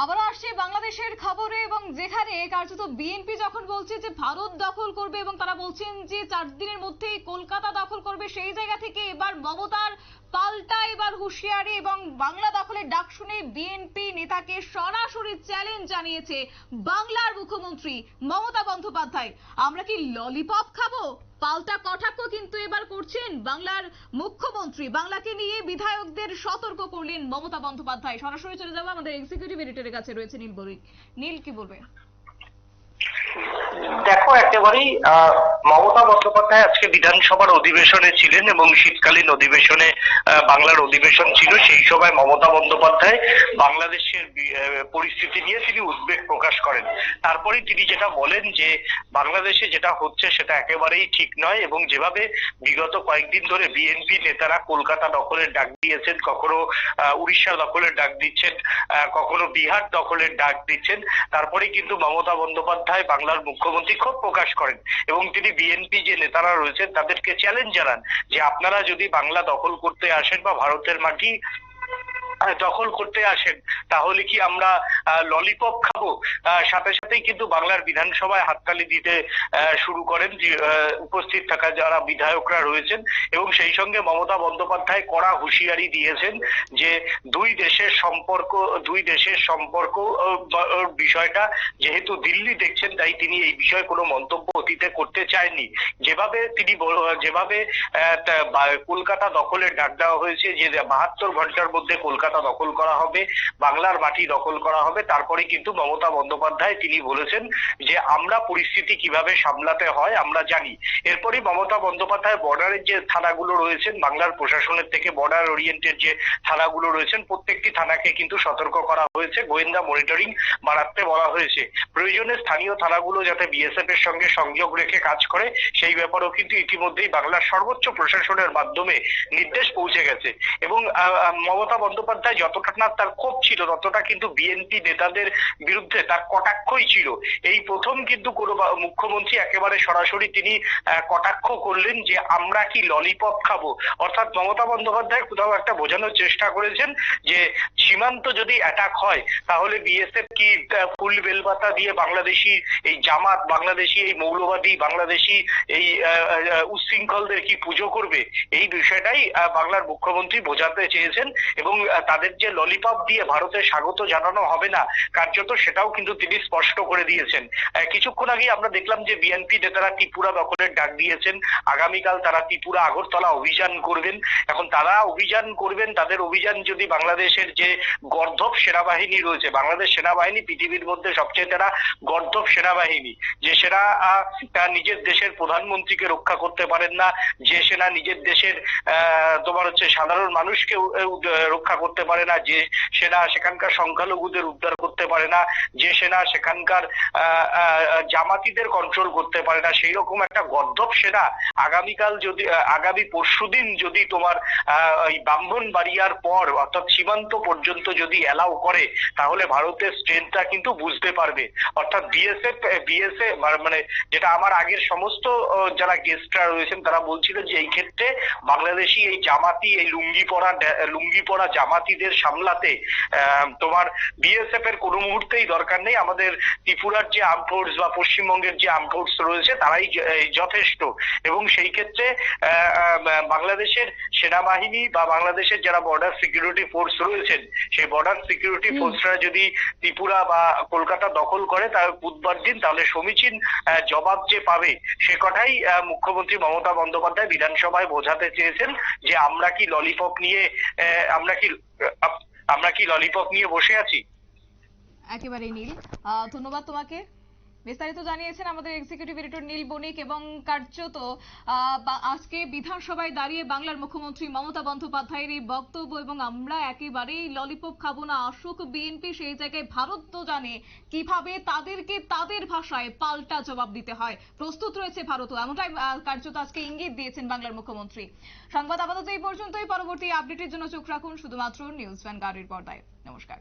আবারও আসছে বাংলাদেশের খবরে, এবং যেখানে কার্যত বিএনপি যখন বলছে যে ভারত দখল করবে এবং তারা বলছেন যে 4 দিনের মধ্যেই কলকাতা দখল করবে, সেই জায়গা থেকে এবার মমতার পাল্টা এবার হুঁশিয়ারি এবং বাংলা দখলের ডাক শুনে বিএনপি নেতাকে সরাসরি চ্যালেঞ্জ জানিয়েছে বাংলার মুখ্যমন্ত্রী মমতা বন্দ্যোপাধ্যায়। আমরা কি ললিপপ খাবো? পাল্টা কটাক্ষ কিন্তু এবার করছেন বাংলার মুখ্যমন্ত্রী। বাংলাকে নিয়ে বিধায়কদের সতর্ক করলেন মমতা বন্দ্যোপাধ্যায়। সরাসরি চলে যাবো আমাদের এক্সিকিউটিভ এডিটরের কাছে, রয়েছে নীল বণিক। নীল, কি বলবে? দেখো, একেবারেই মমতা বন্দ্যোপাধ্যায় আজকে বিধানসভার অধিবেশনে ছিলেন এবং শীতকালীন অধিবেশনে বাংলার অধিবেশন ছিল। সেই সময় মমতা বন্দ্যোপাধ্যায় বাংলাদেশের পরিস্থিতি নিয়ে তিনি উদ্বেগ প্রকাশ করেন। তারপরেই তিনি যেটা বলেন যে বাংলাদেশে যেটা হচ্ছে সেটা একেবারেই ঠিক নয়, এবং যেভাবে বিগত কয়েকদিন ধরে বিএনপি নেতারা কলকাতা দখলের ডাক দিয়েছেন, কখনো উড়িষ্যা দখলের ডাক দিচ্ছেন, কখনো বিহার দখলের ডাক দিচ্ছেন, তারপরেই কিন্তু মমতা বন্দ্যোপাধ্যায় বাংলার মুখ্যমন্ত্রী ক্ষোভ প্রকাশ করেন এবং তিনি বিএনপি যে নেতারা রয়েছেন তাদেরকে চ্যালেঞ্জ জানান যে আপনারা যদি বাংলা দখল করতে আসেন বা ভারতের মাটি দখল করতে আসেন তাহলে কি আমরা ললিপপ খাবো? সাথে সাথেই কিন্তু বাংলার বিধানসভায় হাততালি দিতে শুরু করেন যে উপস্থিত থাকা যারা বিধায়করা রয়েছেন, এবং সেই সঙ্গে মমতা বন্দ্যোপাধ্যায় কড়া হুঁশিয়ারি দিয়েছেন যে দুই দেশের সম্পর্ক বিষয়টা যেহেতু দিল্লি দেখছেন তাই তিনি এই বিষয়ে কোনো মন্তব্য অতীতে করতে চায়নি। যেভাবে কলকাতা দখলের ডাক দেওয়া হয়েছে যে 72 ঘন্টার মধ্যে কলকাতা দখল করা হবে, বাংলার মাটি দখল করা হবে, তারপরে কিন্তু মমতা বন্দ্যোপাধ্যায় তিনি বলেছেন যে আমরা পরিস্থিতি কিভাবে সামলাতে হয় আমরা জানি। এরপরই মমতা বন্দ্যোপাধ্যায় বর্ডারের যে থানাগুলো রয়েছেন, বাংলার প্রশাসনের থেকে বর্ডার ওরিয়েন্টেড যে থানাগুলো রয়েছেন প্রত্যেকটি থানাকে কিন্তু সতর্ক করা হয়েছে, গোয়েন্দা মনিটরিং বাড়াতে বলা হয়েছে। প্রয়োজনে স্থানীয় থানাগুলো যাতে বিএসএফ এর সঙ্গে সংযোগ রেখে কাজ করে সেই ব্যাপারেও কিন্তু ইতিমধ্যেই বাংলার সর্বোচ্চ প্রশাসনের মাধ্যমে নির্দেশ পৌঁছে গেছে। এবং মমতা বন্দ্যোপাধ্যায় যতটা না তার ক্ষোভ ছিল ততটা কিন্তু বিএনপি নেতাদের বিরুদ্ধে তার কটাক্ষই ছিল। এই প্রথম কিন্তু কোনো মুখ্যমন্ত্রী একেবারে সরাসরি তিনি কটাক্ষ করলেন যে আমরা কি ললিপপ খাবো। অর্থাৎ মমতা বন্দ্যোপাধ্যায় কোথাও একটা বোঝানোর চেষ্টা করেছেন যে সীমান্ত যদি অ্যাটাক হয় তাহলে বিএসএফ কি ফুল বেলপাতা দিয়ে বাংলাদেশি এই জামাত, বাংলাদেশি এই মৌলবাদী, বাংলাদেশি এই উচ্ছৃঙ্খলদের কি পুজো করবে? এই বিষয়টাই বাংলার মুখ্যমন্ত্রী বোঝাতে চেয়েছেন, এবং তাদের যে ললিপপ দিয়ে ভারতে স্বাগত জানানো হবে না কার্যত সেটাও কিন্তু তিনি স্পষ্ট করে দিয়েছেন। কিছুক্ষণ আগে আমরা দেখলাম যে বিএনপি নেতারা ত্রিপুরা দখলের ডাক দিয়েছেন। আগামীকাল তারা ত্রিপুরা আগরতলা অভিযান করবেন। এখন তারা অভিযান করবেন, তাদের অভিযান যদি বাংলাদেশের যে গর্দভ সেনাবাহিনী রয়েছে, বাংলাদেশ সেনাবাহিনী পৃথিবীর মধ্যে সবচেয়ে তারা গর্দভ সেনাবাহিনী, যে সেনা নিজের দেশের প্রধানমন্ত্রীকে রক্ষা করতে পারেন না, যে সেনা নিজের দেশের তোমার হচ্ছে সাধারণ মানুষকে রক্ষা করতে পারে না, যে সেনা সেখানকার সংখ্যালঘুদের উদ্ধার করতে পারে না, যে সেনা সেখানকার জামাতিদের কন্ট্রোল করতে পারে না, সেই রকম একটা গর্দভ সেনা আগামী পরশুদিন যদি তোমার এই ব্রাহ্মণবাড়িয়ার পর অর্থাৎ সীমান্ত পর্যন্ত যদি অ্যালাউ করে তাহলে ভারতের স্ট্রেংথটা কিন্তু বুঝতে পারবে। অর্থাৎ বিএসএফ মানে যেটা আমার আগের সমস্ত যারা গেস্টরা রয়েছেন তারা বলছিলেন যে এই ক্ষেত্রে বাংলাদেশি এই জামাতি, এই লুঙ্গি পরা জামাতিদের সামলাতে তোমার বিএসএফ এর কোনো মুহূর্তেই দরকার নেই। আমাদের ত্রিপুরার যে আর্ম ফোর্স বা পশ্চিমবঙ্গের যে আর্ম ফোর্স রয়েছে তারাই যথেষ্ট। এবং সেই ক্ষেত্রে বাংলাদেশের সেনাবাহিনী বা বাংলাদেশের যারা বর্ডার সিকিউরিটি ফোর্স রয়েছেন সেই বর্ডার সিকিউরিটি ফোর্সরা যদি ত্রিপুরা বা কলকাতা দখল করে তাহলে বুধবার দিন তাহলে সমীচীন জবাব যে পাবে সে কথাই মুখ্যমন্ত্রী মমতা বন্দ্যোপাধ্যায় বিধানসভায় বোঝাতে চেয়েছেন যে আমরা কি ললিপপ নিয়ে বসে আছি। একেবারেই নীল, ধন্যবাদ তোমাকে। বিস্তারিত জানিয়েছেন আমাদের এক্সিকিউটিভ এডিটর নীল বণিক। এবং কার্যত আজকে বিধানসভায় দাঁড়িয়ে বাংলার মুখ্যমন্ত্রী মমতা বন্দ্যোপাধ্যায়ের এই বক্তব্য, এবং আমরা একেবারেই ললিপপ খাবো না, আসুক বিএনপি সেই জায়গায় ভারত তো জানে কিভাবে তাদেরকে তাদের ভাষায় পাল্টা জবাব দিতে হয়, প্রস্তুত রয়েছে ভারতও, এমনটাই কার্যত আজকে ইঙ্গিত দিয়েছেন বাংলার মুখ্যমন্ত্রী। সংবাদ আপাতত এই পর্যন্তই। পরবর্তী আপডেটের জন্য চোখ রাখুন শুধুমাত্র নিউজ ভ্যানগার্ডের পর্দায়। নমস্কার।